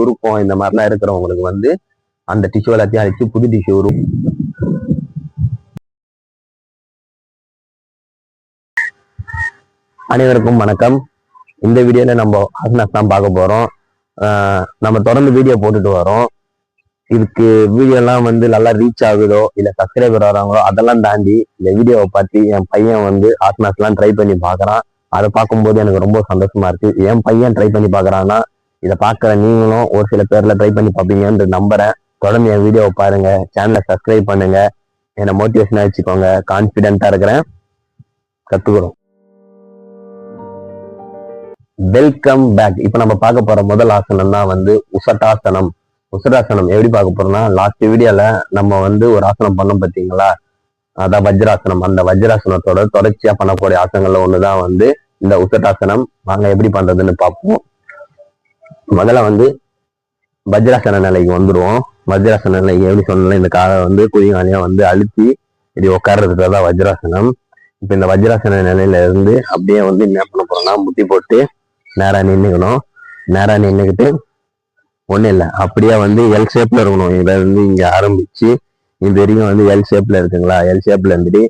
சுருக்கம் இந்த மாதிரிலாம் இருக்கிறவங்களுக்கு வந்து அந்த டிஷ்யூ எல்லாத்தையும் அழிச்சு புது டிஷ்யூ வரும். அனைவருக்கும் வணக்கம். இந்த வீடியோல நம்ம ஆசனாஸ் தான் பார்க்க போறோம். நம்ம தொடர்ந்து வீடியோ போட்டுட்டு வரோம். இதுக்கு வீடியோ எல்லாம் வந்து நல்லா ரீச் ஆகுதோ இல்ல சப்ஸ்கிரைபர் வராங்களோ அதெல்லாம் தாண்டி இந்த வீடியோவை பார்த்து என் பையன் வந்து ஆசனாஸ் எல்லாம் ட்ரை பண்ணி பாக்குறான். அதை பார்க்கும்போது எனக்கு ரொம்ப சந்தோஷமா இருக்கு. என் பையன் ட்ரை பண்ணி பாக்குறான்னா இதை பார்க்குற நீங்களும் ஒரு சில பேர்ல ட்ரை பண்ணி பார்ப்பீங்கன்னு நம்புறேன். தொடர்ந்து என் வீடியோவை பாருங்க, சேனலை சப்ஸ்கிரைப் பண்ணுங்க, என்னை மோட்டிவேஷனா வச்சுக்கோங்க. கான்பிடென்ட்டா இருக்கிறேன், கத்துக்கிறோம். Welcome back. இப்ப நம்ம பார்க்க போற முதல் ஆசனம் தான் வந்து உசட்டாசனம். உசட்டாசனம் எப்படி பார்க்க போறோம்னா, லாஸ்ட் வீடியோல நம்ம வந்து ஒரு ஆசனம் பண்ணோம் பார்த்தீங்களா, அதான் வஜ்ராசனம். அந்த வஜ்ராசனத்தோட தொடர்ச்சியா பண்ணக்கூடிய ஆசனங்கள்ல ஒண்ணுதான் வந்து இந்த உசட்டாசனம். வாங்க எப்படி பண்றதுன்னு பார்ப்போம். முதல்ல வந்து வஜ்ராசன நிலைக்கு வந்துடுவோம். வஜ்ராசன நிலைக்கு எப்படி சொன்னாலும் இந்த காலை வந்து குதிகாலையா வந்து அழுத்தி இப்படி உட்கார்றதுக்கு தான் வஜ்ராசனம். இப்ப இந்த வஜ்ராசன நிலையில இருந்து அப்படியே வந்து என்ன பண்ண போறோம்னா, முட்டி போட்டு நேரா நின்றுக்கணும். நேரா நின்றுக்கிட்டு ஒன்றும் இல்லை, அப்படியே வந்து எல் ஷேப்ல இருக்கணும். இதை வந்து இங்க ஆரம்பிச்சு இது வரைக்கும் வந்து எல் ஷேப்ல இருக்குங்களா, எல் ஷேப்ல இருந்துட்டு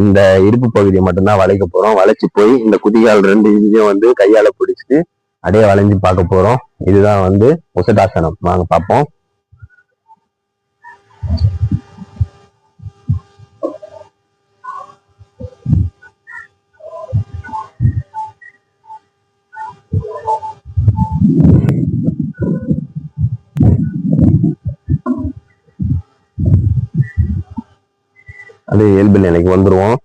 இந்த இடுப்பு பகுதியை மட்டும்தான் வளைக்க போறோம். வளைச்சு போய் இந்த குதிகால் ரெண்டு இதையும் வந்து கையால பிடிச்சிட்டு அப்படியே வளைஞ்சு பார்க்க போறோம். இதுதான் வந்து உசட்டாசனம். வாங்க பார்ப்போம். அது இயல்பு நிலைக்கு வந்துருவோம்.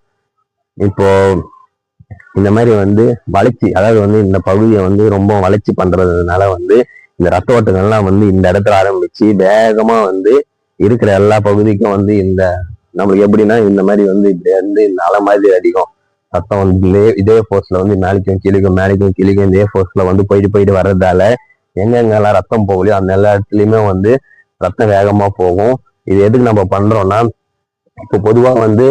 இப்போ இந்த மாதிரி வந்து வளைச்சி, அதாவது வந்து இந்த பகுதியை வந்து ரொம்ப வளைச்சி பண்றதுனால வந்து இந்த ரத்த ஓட்டங்கள்லாம் வந்து இந்த இடத்துல ஆரம்பிச்சு வேகமா வந்து இருக்கிற எல்லா பகுதிக்கும் வந்து இந்த நம்மளுக்கு எப்படின்னா இந்த மாதிரி வந்து இப்படி வந்து இந்த அலை மாதிரி அடிக்கும். ரத்தம் வந்து இதே ஃபோர்ஸ்ல வந்து மேலிக்கும் கீழிக்கும் மேலிக்கும் கீழிக்கும் இதே ஃபோர்ஸ்ல வந்து போயிட்டு வர்றதால எங்கெங்கெல்லாம் ரத்தம் போகலையோ அந்த எல்லா இடத்துலயுமே வந்து ரத்தம் வேகமா போகும். இது எதுக்கு நம்ம பண்றோம்னா, இப்போ பொதுவா வந்து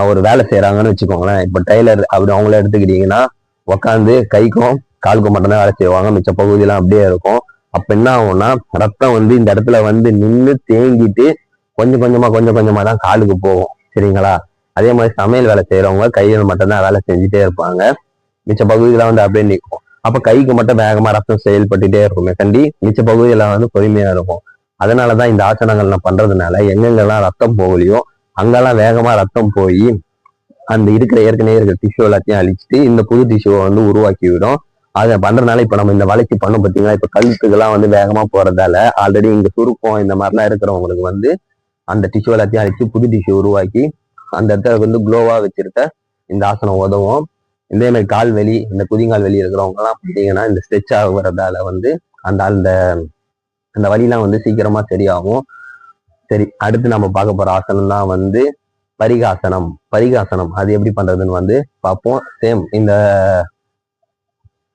ஒரு வேலை செய்யறாங்கன்னு வச்சுக்கோங்களேன். இப்போ டெய்லர் அப்படி அவங்கள எடுத்துக்கிட்டீங்கன்னா உட்காந்து கைக்கும் காலுக்கும் மட்டும்தான் வேலை செய்வாங்க, மிச்ச பகுதியெல்லாம் அப்படியே இருக்கும். அப்ப என்ன ஆகும்னா, ரத்தம் வந்து இந்த இடத்துல வந்து நின்று தேங்கிட்டு கொஞ்சம் கொஞ்சமா தான் காலுக்கு போகும். சரிங்களா? அதே மாதிரி சமையல் வேலை செய்யறவங்க கையில் மட்டும்தான் வேலை செஞ்சுட்டே இருப்பாங்க, மிச்ச பகுதியெல்லாம் வந்து அப்படியே நிற்கும். அப்ப கைக்கு மட்டும் வேகமா ரத்தம் செயல்பட்டுட்டே இருக்குமே கண்டி, மிச்ச பகுதியெல்லாம் வந்து பொறுமையா இருக்கும். அதனாலதான் இந்த ஆசனங்கள் நான் பண்றதுனால எங்கெங்கெல்லாம் ரத்தம் போகலையோ அங்கெல்லாம் வேகமா ரத்தம் போய் அந்த ஏற்கனவே இருக்கிற டிஷ்யூ எல்லாத்தையும் அழிச்சிட்டு இந்த புது டிஷ்யூவை வந்து உருவாக்கி விடும். அதை பண்றதுனால இப்ப நம்ம இந்த வளைச்சி பண்ணோம் பார்த்தீங்களா, இப்ப கழுத்துக்கெல்லாம் வந்து வேகமா போறதால ஆல்ரெடி இங்க சுருக்கம் இந்த மாதிரிலாம் இருக்கிறவங்களுக்கு வந்து அந்த டிஷ்யூ எல்லாத்தையும் அழிச்சு புது டிஷ்யூ உருவாக்கி அந்த இடத்துல வந்து குளோவா வச்சிருக்க இந்த ஆசனம் உதவும். இதே மாதிரி கால் வெளி, இந்த குதிங்கால் வெளி இருக்கிறவங்க எல்லாம் பார்த்தீங்கன்னா இந்த ஸ்ட்ரெச் ஆகுறதால வந்து அந்த அந்த வலிலாம் வந்து சீக்கிரமா சரியாகும். சரி, அடுத்து நம்ம பார்க்க போற ஆசனம் தான் வந்து பரிகாசனம். பரிகாசனம் அது எப்படி பண்றதுன்னு வந்து பார்ப்போம். சேம்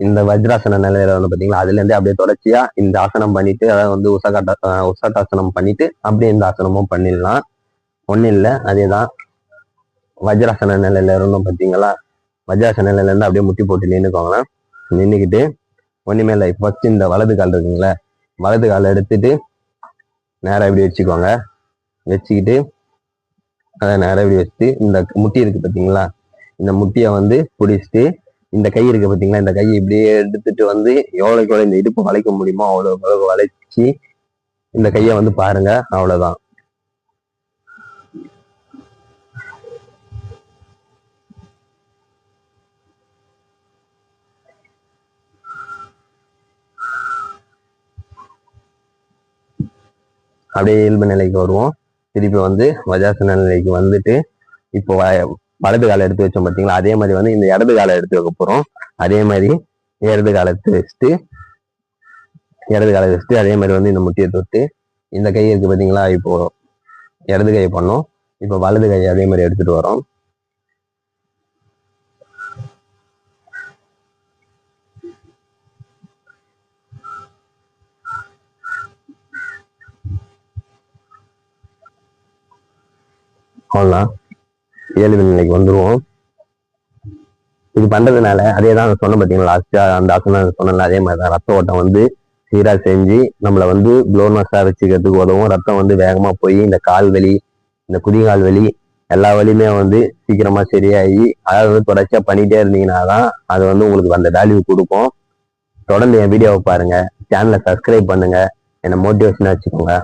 இந்த வஜ்ராசன நிலையில வந்து பாத்தீங்களா, அதுல இருந்தே அப்படியே தொடர்ச்சியா இந்த ஆசனம் பண்ணிட்டு, அதாவது வந்து உசட்டாசனம் பண்ணிட்டு அப்படியே இந்த ஆசனமும் பண்ணிடலாம். ஒன்னும் இல்லை, அதேதான் வஜ்ராசன நிலையில இருந்தோம் பார்த்தீங்களா, வஜ்ராசன நிலையில இருந்து அப்படியே முட்டி போட்டு நின்றுக்கோங்களேன். நின்றுக்கிட்டு ஒண்ணுமே இல்லை, ஃபர்ஸ்ட் இந்த வலது கால் இருக்குங்களே, வலது காலை எடுத்துட்டு நேரம் இப்படி வச்சுக்கோங்க. வச்சுக்கிட்டு அதை நேரம் இப்படி வச்சுட்டு இந்த முட்டி இருக்கு பார்த்தீங்களா, இந்த முட்டியை வந்து பிடிச்சிட்டு இந்த கை இருக்கு பார்த்தீங்களா, இந்த கையை இப்படியே எடுத்துட்டு வந்து எவ்வளோக்கு எவ்வளோ இந்த இடுப்பு வளைக்க முடியுமோ அவ்வளோ வளைச்சி இந்த கையை வந்து பாருங்க. அவ்வளோதான். அப்படியே இயல்பு நிலைக்கு வருவோம். திருப்பி வந்து வஜ்ராசன நிலைக்கு வந்துட்டு இப்போ வலது காலை எடுத்து வச்சோம் பார்த்தீங்களா, அதே மாதிரி வந்து இந்த இடது காலை எடுத்து வைக்க போறோம். அதே மாதிரி இடது காலை எடுத்து வச்சுட்டு அதே மாதிரி வந்து இந்த முட்டியை தொட்டு இந்த கை இருக்கு பார்த்தீங்களா, இப்போ இடது கையை பண்ணோம். இப்போ வலது கையை அதே மாதிரி எடுத்துட்டு வரோம். அவ்வளோதான், இயல்பு நிலைக்கு வந்துருவோம். இது பண்றதுனால அதே தான் சொன்ன பார்த்தீங்களா, லாஸ்டா அந்த ஆசனம் சொன்னல, அதே மாதிரி தான் ரத்த ஓட்டம் வந்து சீராக செஞ்சு நம்மளை வந்து க்ளோனஸாக வச்சுக்கிறதுக்கு உதவும். ரத்தம் வந்து வேகமாக போய் இந்த கால் வலி, இந்த குதிகால் வலி எல்லா வலியுமே வந்து சீக்கிரமாக சரியாகி, அதாவது வந்து தொடர்ச்சியாக பண்ணிகிட்டே இருந்தீங்கன்னா தான் அது வந்து உங்களுக்கு அந்த வேல்யூ கொடுக்கும். தொடர்ந்து என் வீடியோவை பாருங்க, சேனலை சப்ஸ்கிரைப் பண்ணுங்க, என்னை மோட்டிவேஷனாக வச்சுக்கோங்க.